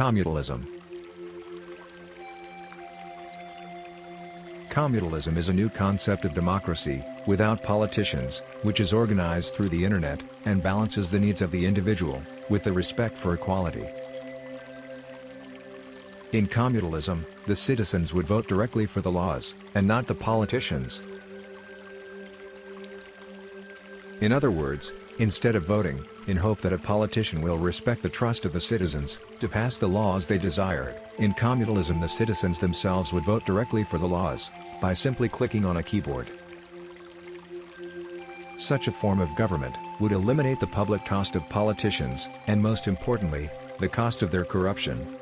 Commutalism. Commutalism is a new concept of democracy, without politicians, which is organized through the internet, and balances the needs of the individual, with the respect for equality. In commutalism, the citizens would vote directly for the laws, and not the politicians. In other words, instead of voting, in hope that a politician will respect the trust of the citizens, to pass the laws they desired, in commutalism the citizens themselves would vote directly for the laws, by simply clicking on a keyboard. Such a form of government would eliminate the public cost of politicians, and most importantly, the cost of their corruption.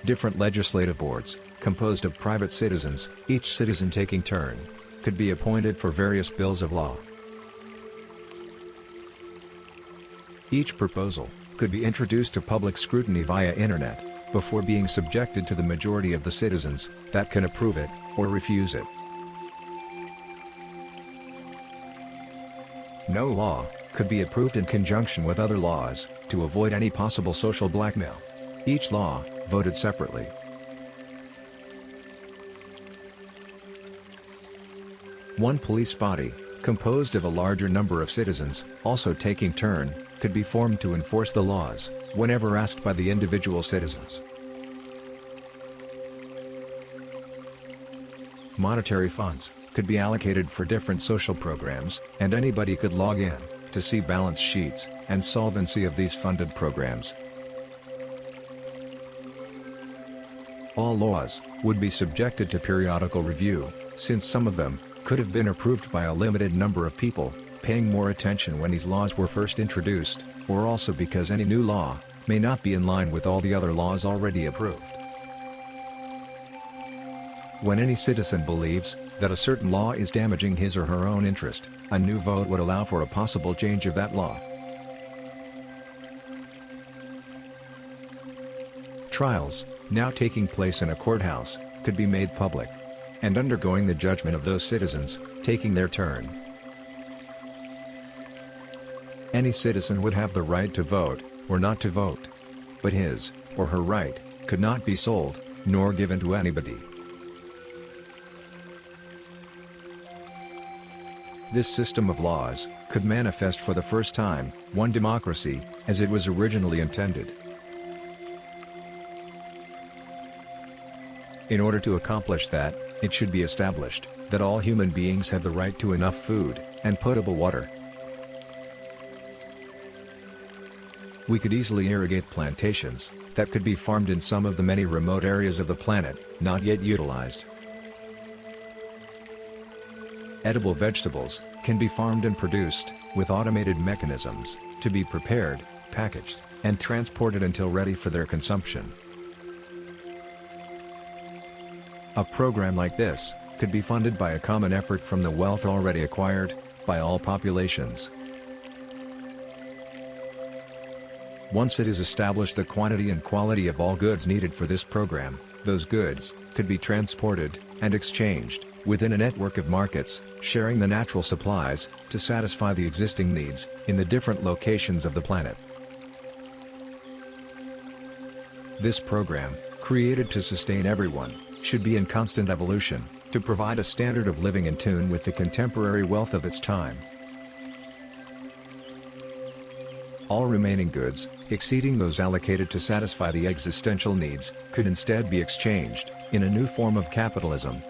Different legislative boards, composed of private citizens, each citizen taking turn, could be appointed for various bills of law. Each proposal could be introduced to public scrutiny via internet, before being subjected to the majority of the citizens, that can approve it, or refuse it. No law could be approved in conjunction with other laws, to avoid any possible social blackmail. Each law, voted separately. One police body, composed of a larger number of citizens, also taking turn, could be formed to enforce the laws, whenever asked by the individual citizens. Monetary funds could be allocated for different social programs, and anybody could log in to see balance sheets and solvency of these funded programs. All laws would be subjected to periodical review, since some of them could have been approved by a limited number of people, paying more attention when these laws were first introduced, or also because any new law may not be in line with all the other laws already approved. When any citizen believes that a certain law is damaging his or her own interest, a new vote would allow for a possible change of that law. Trials, now taking place in a courthouse, could be made public, and undergoing the judgment of those citizens, taking their turn. Any citizen would have the right to vote, or not to vote. But his, or her right, could not be sold, nor given to anybody. This system of laws could manifest for the first time, one democracy, as it was originally intended. In order to accomplish that, it should be established that all human beings have the right to enough food and potable water. We could easily irrigate plantations that could be farmed in some of the many remote areas of the planet not yet utilized. Edible vegetables can be farmed and produced with automated mechanisms to be prepared, packaged, and transported until ready for their consumption. A program like this could be funded by a common effort from the wealth already acquired by all populations. Once it is established the quantity and quality of all goods needed for this program, those goods could be transported and exchanged within a network of markets, sharing the natural supplies to satisfy the existing needs in the different locations of the planet. This program, created to sustain everyone, should be in constant evolution, to provide a standard of living in tune with the contemporary wealth of its time. All remaining goods, exceeding those allocated to satisfy the existential needs, could instead be exchanged, in a new form of capitalism.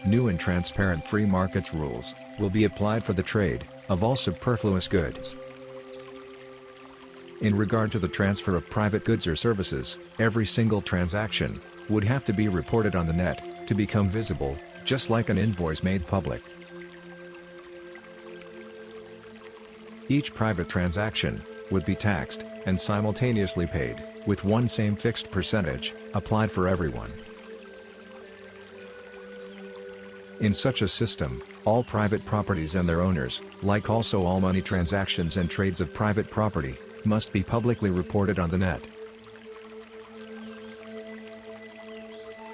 New and transparent free markets rules will be applied for the trade of all superfluous goods. In regard to the transfer of private goods or services, every single transaction would have to be reported on the net to become visible, just like an invoice made public. Each private transaction would be taxed and simultaneously paid, with one same fixed percentage applied for everyone. In such a system, all private properties and their owners, like also all money transactions and trades of private property, must be publicly reported on the net.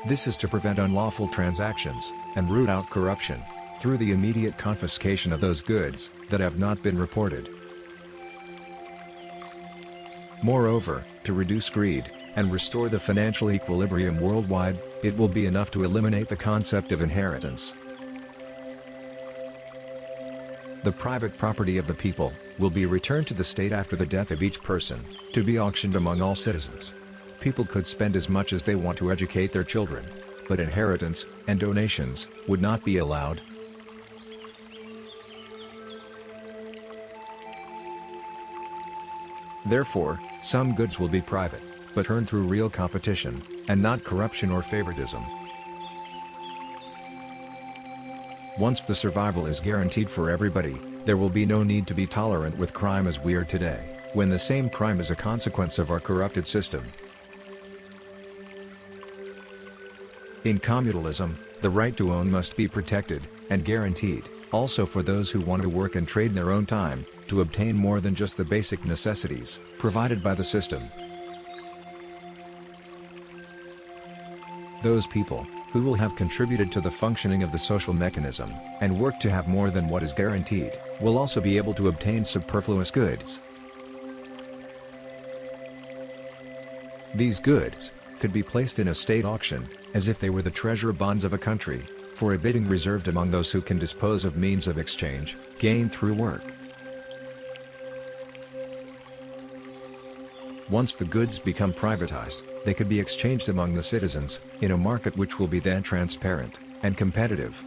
This is to prevent unlawful transactions and root out corruption. through the immediate confiscation of those goods that have not been reported. Moreover, to reduce greed and restore the financial equilibrium worldwide, it will be enough to eliminate the concept of inheritance. The private property of the people will be returned to the state after the death of each person, to be auctioned among all citizens. People could spend as much as they want to educate their children, but inheritance and donations would not be allowed. Therefore, some goods will be private, but earned through real competition, and not corruption or favoritism. Once the survival is guaranteed for everybody, there will be no need to be tolerant with crime as we are today, when the same crime is a consequence of our corrupted system. In commutalism, the right to own must be protected and guaranteed, also for those who want to work and trade in their own time, to obtain more than just the basic necessities provided by the system. Those people who will have contributed to the functioning of the social mechanism and work to have more than what is guaranteed will also be able to obtain superfluous goods. These goods could be placed in a state auction, as if they were the treasure bonds of a country, for a bidding reserved among those who can dispose of means of exchange gained through work. Once the goods become privatized, they could be exchanged among the citizens, in a market which will be then transparent and competitive.